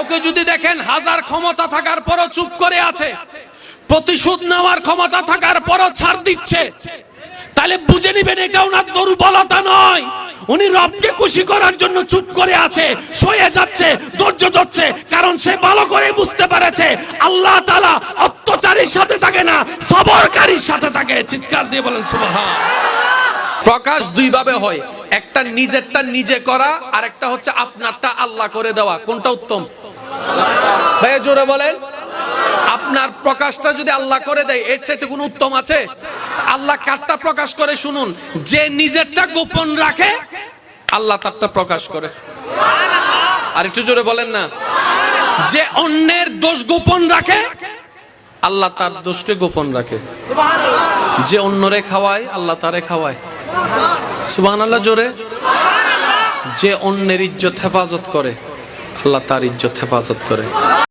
কাউকে যদি দেখেন হাজার ক্ষমতা থাকার পরও চুপ করে আছে, প্রতিশোধ নেওয়ার ক্ষমতা থাকার পরও ছাড় দিচ্ছে, তাহলে বুঝে নিবেন এটা ওনার দুর্বলতা নয়, উনি রবকে খুশি করার জন্য চুপ করে আছে, সয়ে যাচ্ছে, ধৈর্য ধরছে, কারণ সে ভালো করে বুঝতে পেরেছে আল্লাহ তাআলা অত্যাচারীর সাথে থাকে না, সবরকারীর সাথে থাকে। চিৎকার দিয়ে বলেন সুবহান। প্রকাশ দুই ভাবে হয়, একটা নিজেরটা নিজে করা, আর একটা হচ্ছে আপনারটা আল্লাহ করে দেওয়া। কোনটা উত্তম ভাই জোরে বলেন? আপনার প্রকাশটা যদি আল্লাহ করে দেয় এর চাইতে কোনো উত্তম আছে? আল্লাহ কারটা প্রকাশ করে শুনুন, যে নিজেরটা গোপন রাখে আল্লাহ তারটা প্রকাশ করে। আর একটু জোরে বলেন না। যে অন্যের দোষ গোপন রাখে আল্লাহ তার দোষকে গোপন রাখে। যে অন্যরে খাওয়ায় আল্লাহ তারে খাওয়ায়। সুবহানাল্লাহ জোরে। যে অন্যের ইজ্জত হেফাজত করে আল্লাহ তার ইজ্জত হেফাজত করে।